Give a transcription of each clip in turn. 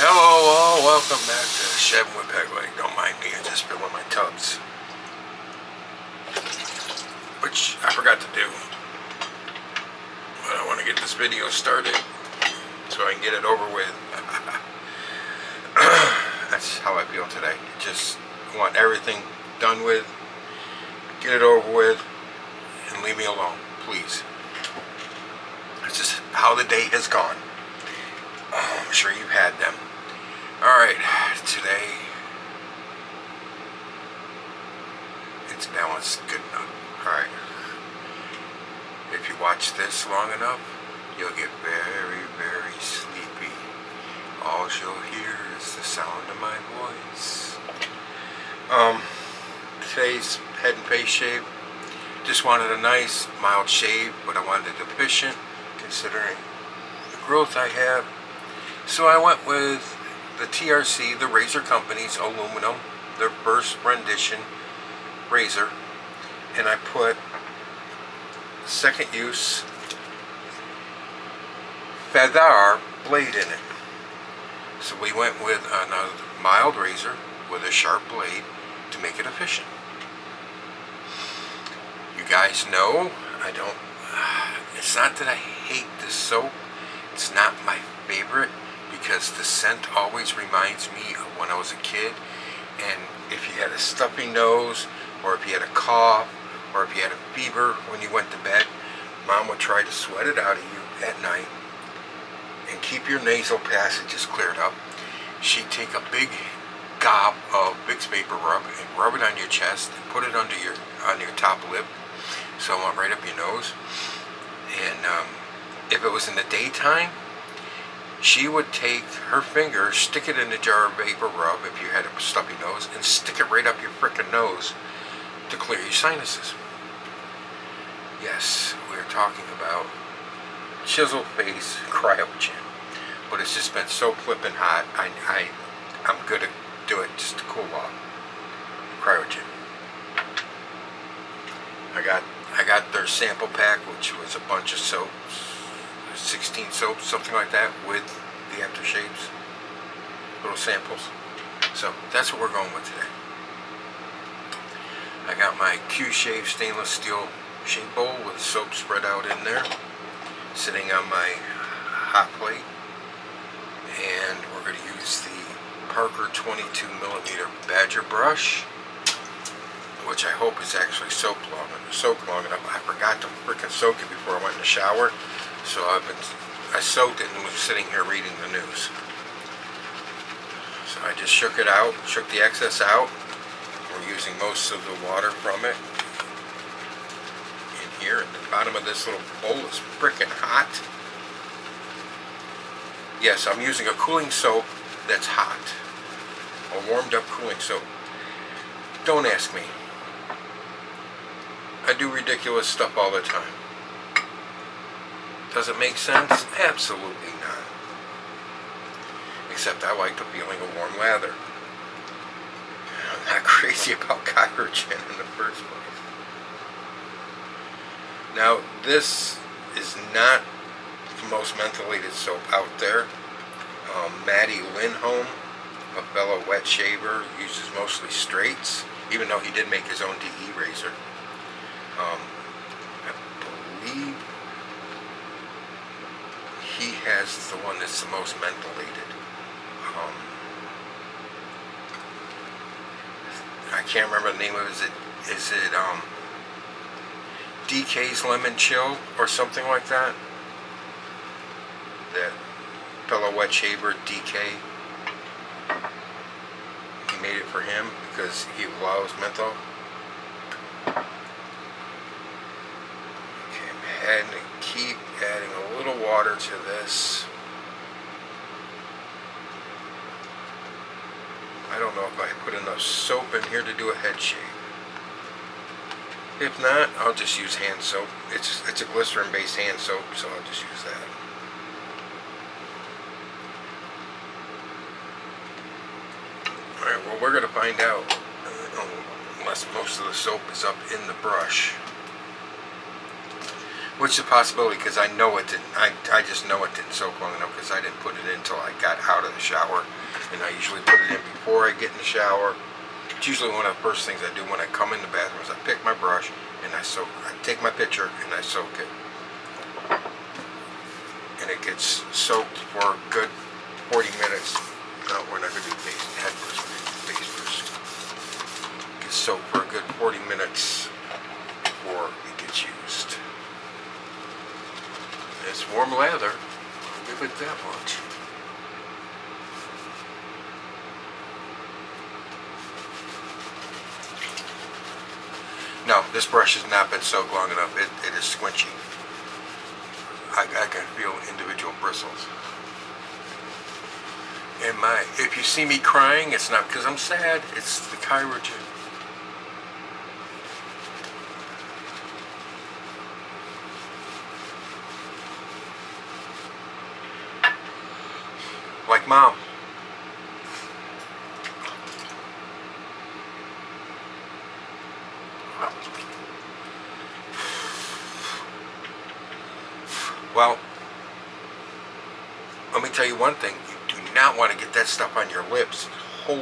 Hello all, welcome back to Shaving with Peg Leg. Don't mind me, I just spilling my tubs. Which I forgot to do. But I want to get this video started so I can get it over with. That's how I feel today. Just want everything done with, get it over with, and leave me alone, please. That's just how the day has gone. I'm sure you've had them. Alright, today it's balanced good enough. Alright. If you watch this long enough, you'll get very, very sleepy. All you'll hear is the sound of my voice. Today's head and face shave. Just wanted a nice, mild shave, but I wanted it efficient considering the growth I have. So I went with the TRC, the razor company's aluminum, their first rendition razor, and I put second use feather blade in it. So we went with another mild razor with a sharp blade to make it efficient. You guys know it's not that I hate this soap, it's not my favorite, because the scent always reminds me of when I was a kid, and if you had a stuffy nose, or if you had a cough, or if you had a fever when you went to bed, Mom would try to sweat it out of you at night and keep your nasal passages cleared up. She'd take a big gob of Vicks Vapor Rub and rub it on your chest and put it under on your top lip, so it went right up your nose. And if it was in the daytime, she would take her finger, stick it in the jar of vapor rub if you had a stuffy nose, and stick it right up your frickin' nose to clear your sinuses. Yes, we're talking about Chiseled Face Cryogen, but it's just been so flippin' hot. I'm gonna do it just to cool off. Cryogen. I got their sample pack, which was a bunch of soaps. 16 soaps, something like that, with the aftershaves, little samples. So that's what we're going with today. I got my Q-Shave stainless steel shave bowl with soap spread out in there, sitting on my hot plate, and we're going to use the Parker 22mm Badger brush, which I hope is actually soaked long enough. I forgot to frickin' soak it before I went in the shower. So I soaked it and was sitting here reading the news. So I just shook it out, shook the excess out. We're using most of the water from it in here. And the bottom of this little bowl is frickin' hot. Yes, I'm using a cooling soap that's hot. A warmed up cooling soap. Don't ask me. I do ridiculous stuff all the time. Does it make sense? Absolutely not. Except I like the feeling of warm lather. I'm not crazy about Cryogen in the first place. Now, this is not the most mentholated soap out there. Matty Lindholm, a fellow wet shaver, uses mostly straights, even though he did make his own DE razor. I believe he has the one that's the most mentholated. I can't remember the name of it. Is it DK's Lemon Chill or something like that? That fellow wet shaver, DK, he made it for him because he loves menthol. And keep adding a little water to this. I don't know if I put enough soap in here to do a head shave. If not, I'll just use hand soap. It's a glycerin based hand soap, so I'll just use that. Alright, well, we're going to find out, unless most of the soap is up in the brush. Which is a possibility, because I know it didn't. I just know it didn't soak long enough because I didn't put it in until I got out of the shower. And I usually put it in before I get in the shower. It's usually one of the first things I do when I come in the bathroom is I pick my brush and I take my picture and I soak it. And it gets soaked for a good 40 minutes. No, we're not going to do head first, we're going to do face first. It gets soaked for a good 40 minutes before it gets used. It's warm lather, I'll give it that much. No, this brush has not been soaked long enough. It is squinchy. I can feel individual bristles. And if you see me crying, it's not because I'm sad, it's the Cryogen. Like Mom. Well, let me tell you one thing. You do not want to get that stuff on your lips. Holy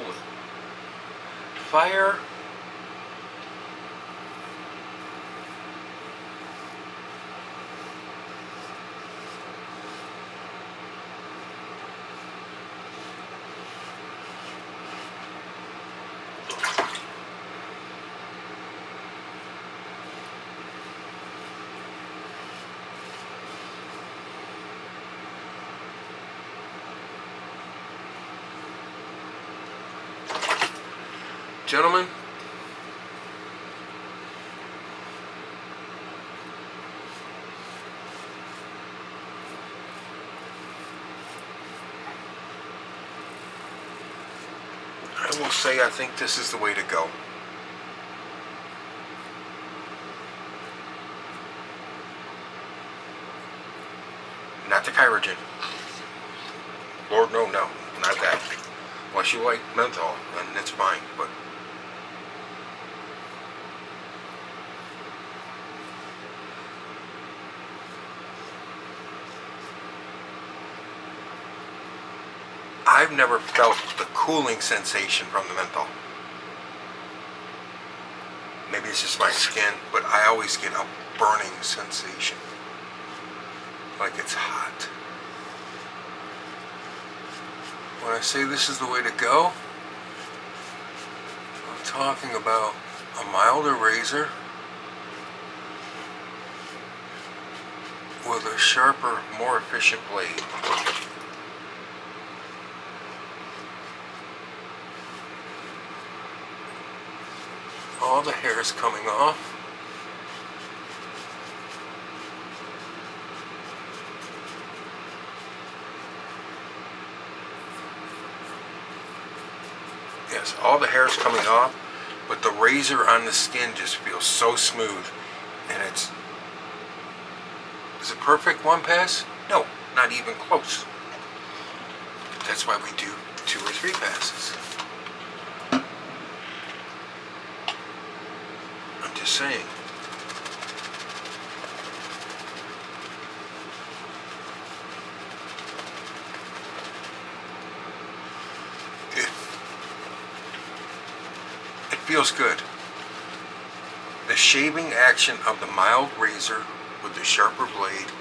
fire. Gentlemen, I will say I think this is the way to go. Not the Cryogen. Lord, no, not that. Unless you like menthol, then it's fine, but I've never felt the cooling sensation from the menthol. Maybe it's just my skin, but I always get a burning sensation. Like it's hot. When I say this is the way to go, I'm talking about a milder razor with a sharper, more efficient blade. All the hair is coming off. Yes, all the hair is coming off, but the razor on the skin just feels so smooth. And is it perfect one pass? No, not even close. That's why we do 2 or 3 passes. I'm just saying. It feels good. The shaving action of the mild razor with the sharper blade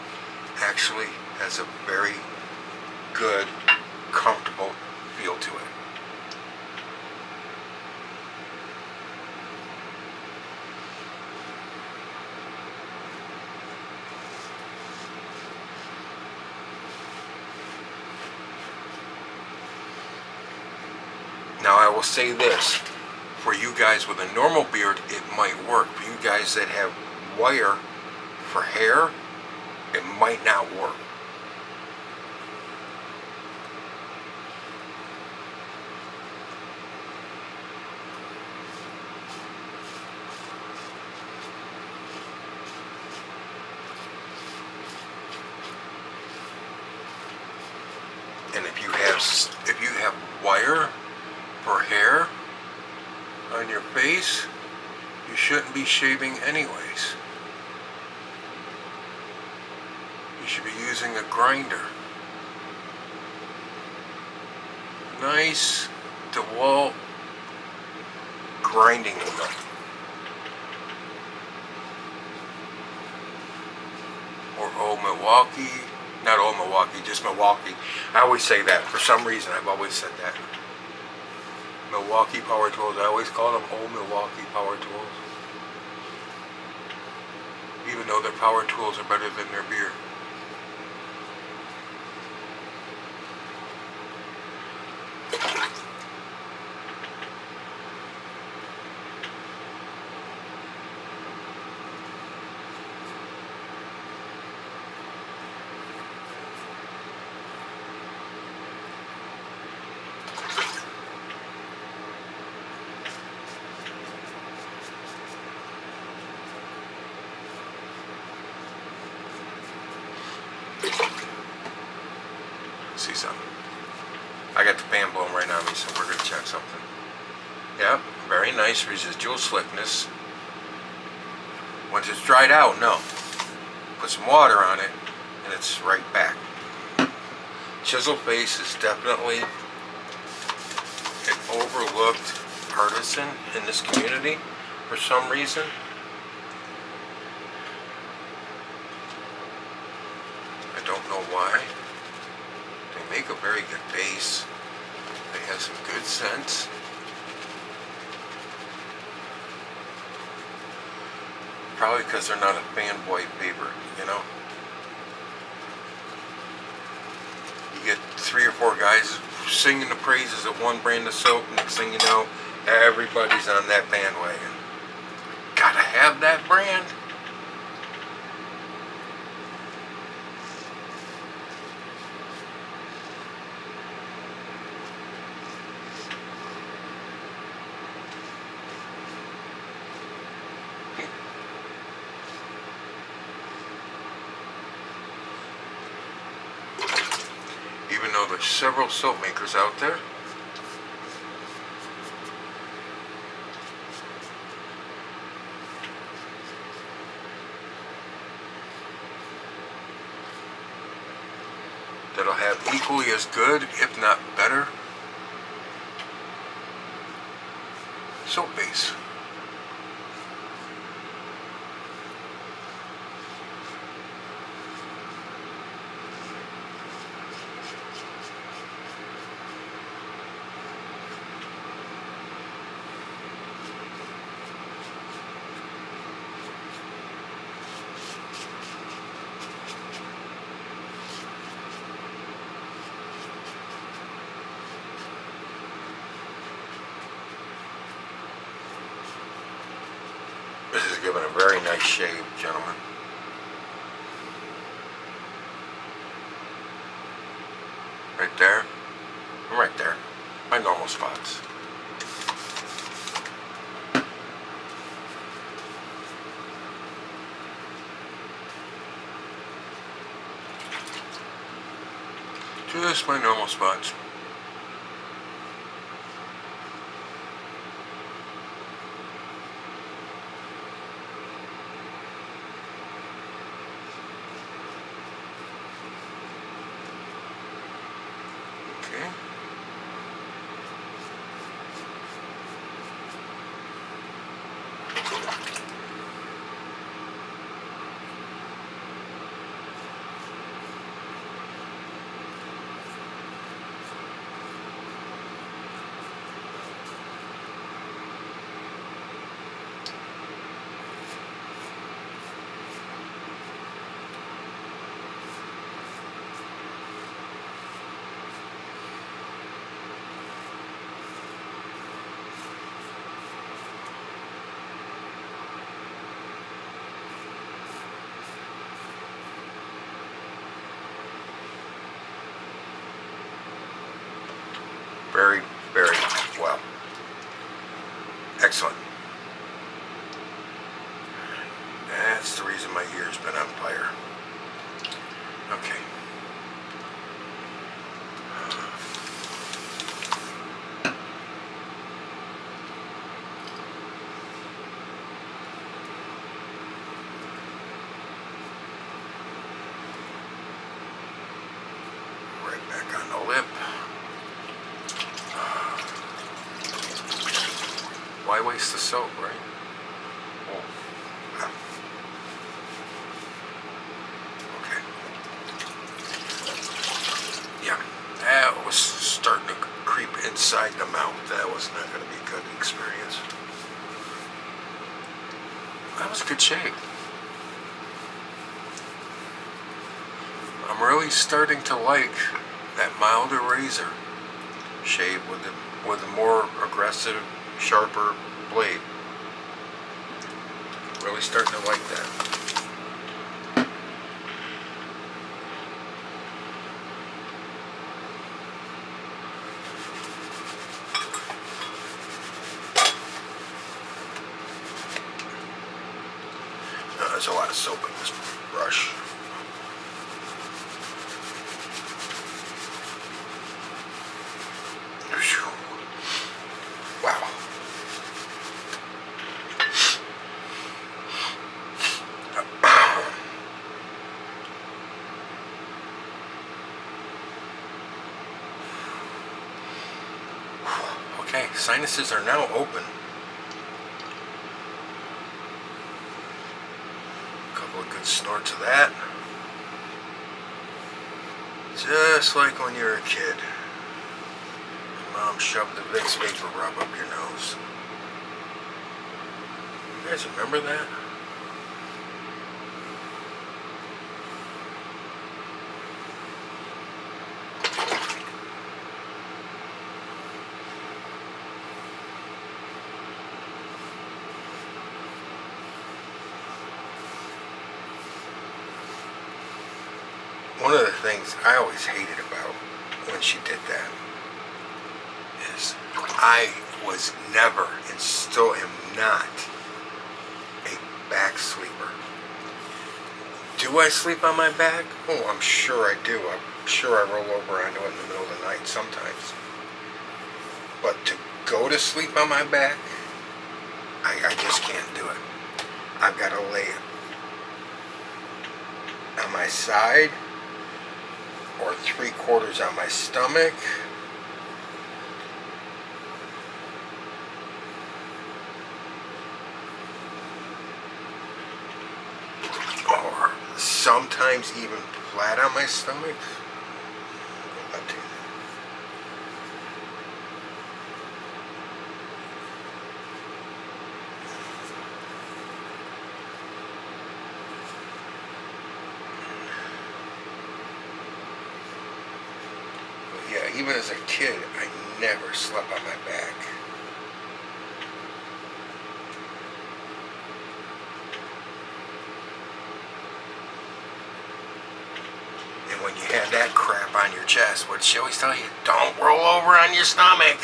actually has a very good, comfortable feel to it. Now I will say this, for you guys with a normal beard it might work. For you guys that have wire for hair, it might not work. And if you have wire for hair on your face, you shouldn't be shaving anyways. should be using a grinder. Nice DeWalt grinding wheel. Or old Milwaukee, not old Milwaukee, just Milwaukee. I always say that, for some reason I've always said that. Milwaukee Power Tools, I always call them old Milwaukee Power Tools. Even though their power tools are better than their beer. See something. I got the pan blown right on me, so we're going to check something. Yeah, very nice residual slickness. Once it's dried out, no. Put some water on it, and it's right back. Chiseled Face is definitely an overlooked artisan in this community for some reason. I don't know why. They make a very good base. They have some good scents. Probably because they're not a fanboy favorite, you know? You get 3 or 4 guys singing the praises of one brand of soap, next thing you know, everybody's on that bandwagon. Gotta have that brand. Even though there's several soap makers out there, that'll have equally as good, if not better, soap base. This is giving a very nice shave, gentlemen. Right there. Right there. My normal spots. Just my normal spots. Okay. Very, very well. Excellent. That's the reason my ear's been on fire. Okay. why waste the soap, right? Oh. Okay. Yeah, that was starting to creep inside the mouth. That was not going to be a good experience. That was a good shave. I'm really starting to like that milder razor shave with a more aggressive, sharper blade. Really starting to like that. There's a lot of soap in this brush. Wow. Okay, sinuses are now open. A good snorts of that. Just like when you were a kid. Mom shoved the Vicks Vapor Rub up your nose. You guys remember that? One of the things I always hated about when she did that is I was never, and still am not, a back sleeper. Do I sleep on my back? Oh, I'm sure I do. I'm sure I roll over onto it in the middle of the night sometimes. But to go to sleep on my back, I just can't do it. I've got to lay on my side or 3/4 on my stomach. Or sometimes even flat on my stomach. Yeah, even as a kid, I never slept on my back. And when you had that crap on your chest, what'd she always tell you? Don't roll over on your stomach.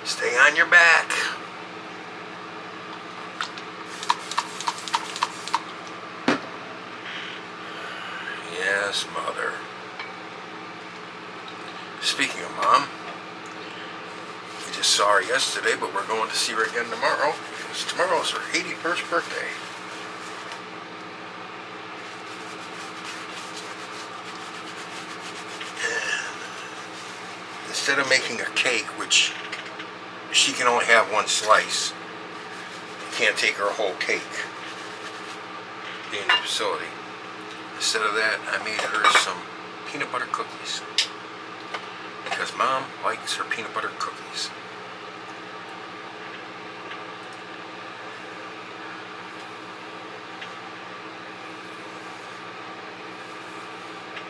Stay on your back. Yes, Mother. Speaking of Mom, we just saw her yesterday, but we're going to see her again tomorrow, because tomorrow's her 81st birthday. And instead of making a cake, which she can only have one slice, you can't take her whole cake in the facility. Instead of that, I made her some peanut butter cookies. Because Mom likes her peanut butter cookies.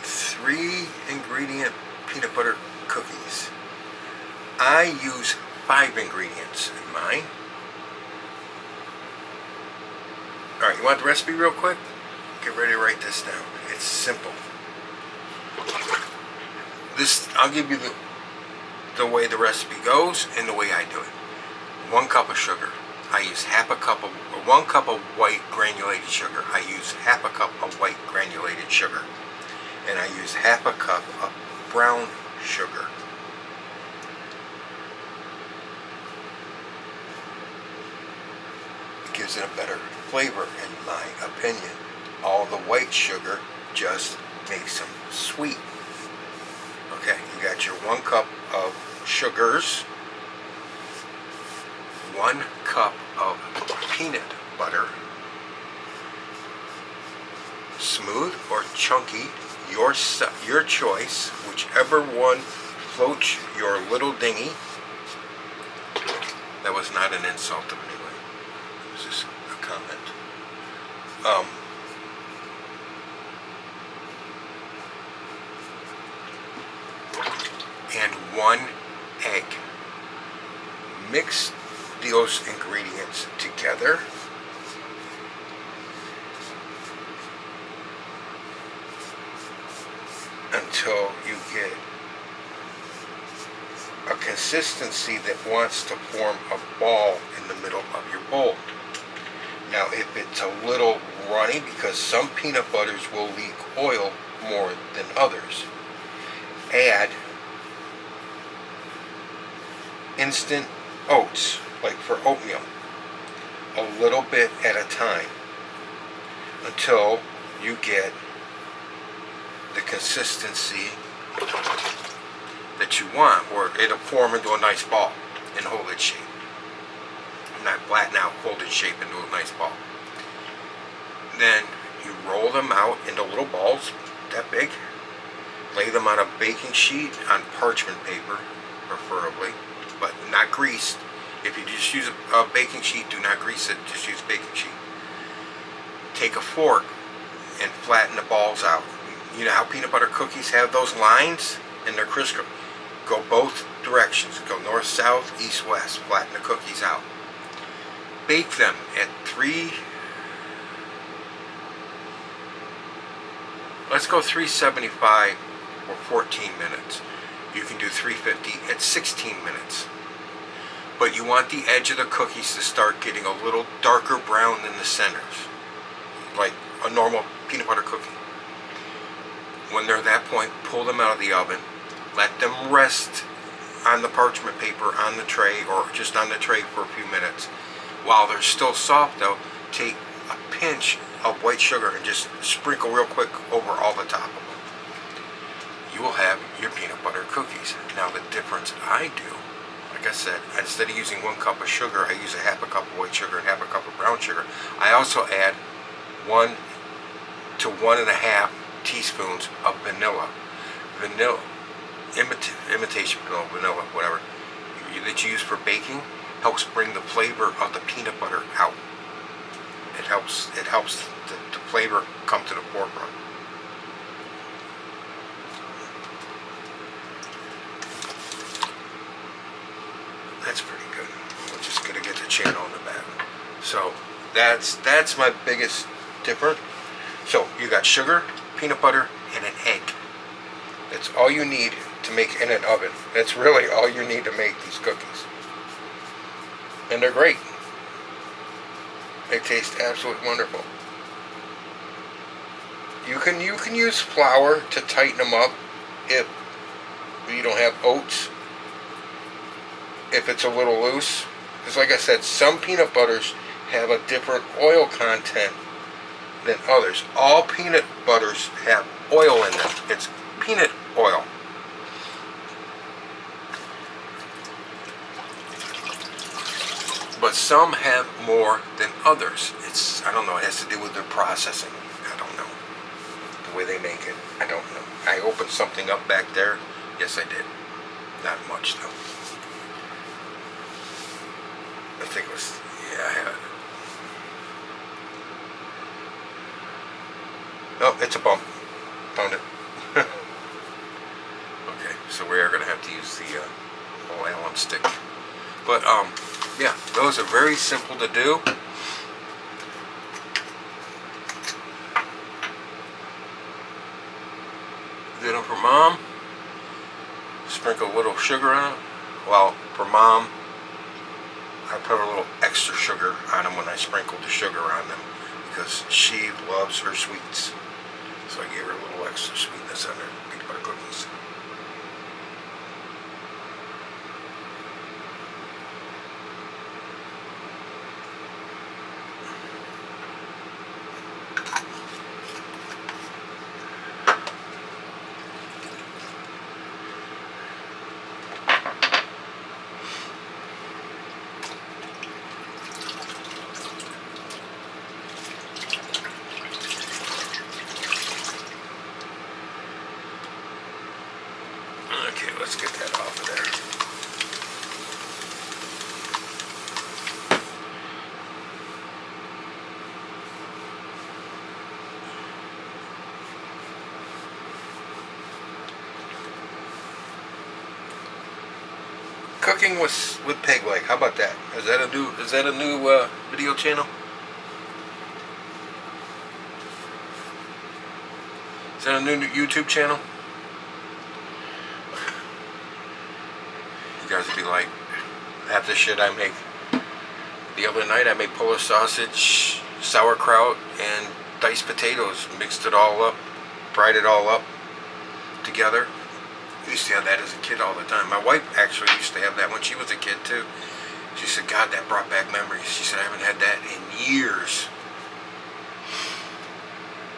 Three ingredient peanut butter cookies. I use 5 ingredients in mine. Alright, you want the recipe real quick? Get ready to write this down. It's simple. I'll give you the way the recipe goes and the way I do it. 1 cup of sugar. I use 1 cup of white granulated sugar. I use 1/2 cup of white granulated sugar. And I use 1/2 cup of brown sugar. It gives it a better flavor in my opinion. All the white sugar just makes them sweet. Okay, you got your 1 cup of sugars, 1 cup of peanut butter, smooth or chunky, your choice, whichever one floats your little dinghy. That was not an insult of anyway. It was just a comment. And 1 egg. Mix those ingredients together. Until you get a consistency that wants to form a ball in the middle of your bowl. Now, if it's a little runny, because some peanut butters will leak oil more than others, add instant oats, like for oatmeal, a little bit at a time, until you get the consistency that you want, where it'll form into a nice ball and hold its shape. Not flatten out, hold its shape into a nice ball. Then you roll them out into little balls that big. Lay them on a baking sheet, on parchment paper preferably, but not greased. If you just use a baking sheet, do not grease it, just use a baking sheet. Take a fork and flatten the balls out. You know how peanut butter cookies have those lines and they're crisp? Go both directions. Go north, south, east, west. Flatten the cookies out. Bake them at let's go 375 or 14 minutes. You can do 350 at 16 minutes. But you want the edge of the cookies to start getting a little darker brown than the centers, like a normal peanut butter cookie. When they're at that point, pull them out of the oven. Let them rest on the parchment paper on the tray, or just on the tray for a few minutes. While they're still soft though, take a pinch of white sugar and just sprinkle real quick over all the top of them. You will have your peanut butter cookies. Now the difference I do, like I said, instead of using 1 cup of sugar, I use a half a cup of white sugar and half a cup of brown sugar. I also add 1 to 1.5 teaspoons of vanilla. Imitation vanilla, whatever, that you use for baking, helps bring the flavor of the peanut butter out. It helps the flavor come to the forefront. That's pretty good. We're just gonna get the channel in the back. So that's my biggest difference. So you got sugar, peanut butter, and an egg. That's all you need to make in an oven. That's really all you need to make these cookies. And they're great. They taste absolutely wonderful. You can use flour to tighten them up if you don't have oats. If it's a little loose. Because like I said, some peanut butters have a different oil content than others. All peanut butters have oil in them. It's peanut oil. But some have more than others. I don't know, it has to do with their processing. I don't know. The way they make it, I don't know. I opened something up back there. Yes, I did. Not much though. I think it was, yeah, I had it. Oh, it's a bump. Found it. Okay, so we are going to have to use the alum stick. But, yeah, those are very simple to do. Did them for Mom. Sprinkle a little sugar on it. Well, for Mom, I put a little extra sugar on them when I sprinkled the sugar on them, because she loves her sweets. So I gave her a little extra sweetness on her peanut butter cookies. Okay, let's get that off of there. Cooking with peg leg. How about that? Is that a new video channel? Is that a new YouTube channel? You guys would be like, half the shit I make. The other night I made Polish sausage, sauerkraut, and diced potatoes. Mixed it all up, fried it all up together. I used to have that as a kid all the time. My wife actually used to have that when she was a kid too. She said, God, that brought back memories. She said, I haven't had that in years.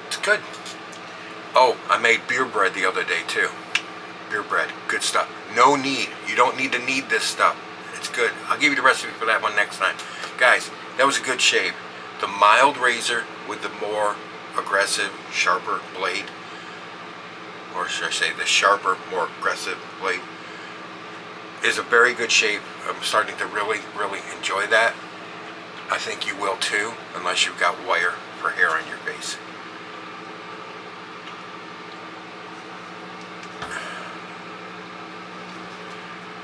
It's good. Oh, I made beer bread the other day too. Beer bread, good stuff. No need. You don't need to knead this stuff. It's good. I'll give you the recipe for that one next time. Guys, that was a good shave. The mild razor with the more aggressive, sharper blade, or should I say the sharper, more aggressive blade, is a very good shave. I'm starting to really, really enjoy that. I think you will too, unless you've got wire for hair on your face.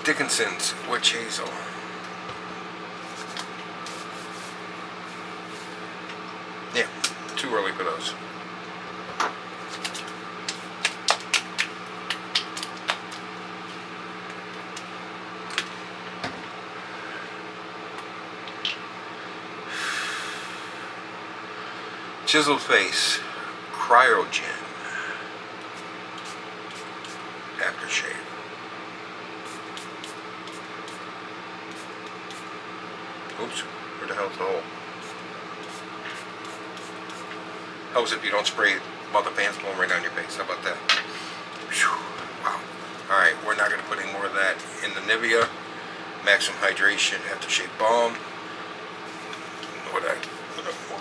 Dickinson's Witch Hazel. Yeah, too early for those. Chiseled Face Cryogen aftershave. Oops, where the hell's the hole? Helps if you don't spray it while the fan's blowing right down your face. How about that? Whew, wow. Alright, we're not going to put any more of that in the Nivea Maximum Hydration aftershave balm.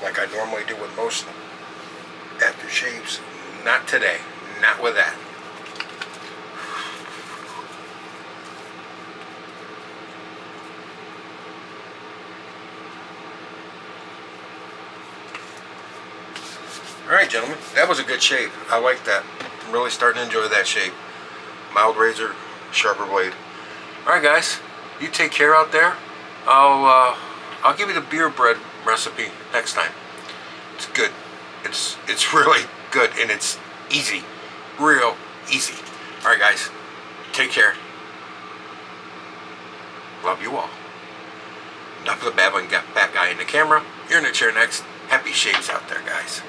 Like I normally do with most aftershaves. Not today. Not with that. Alright, gentlemen. That was a good shave. I like that. I'm really starting to enjoy that shave. Mild razor, sharper blade. Alright, guys. You take care out there. I'll give you the beer bread recipe next time. It's good. It's really good, and it's easy. Real easy. Alright, guys. Take care. Love you all. Enough of the babbling, got fat guy in the camera. You're in the chair next. Happy shaves out there, guys.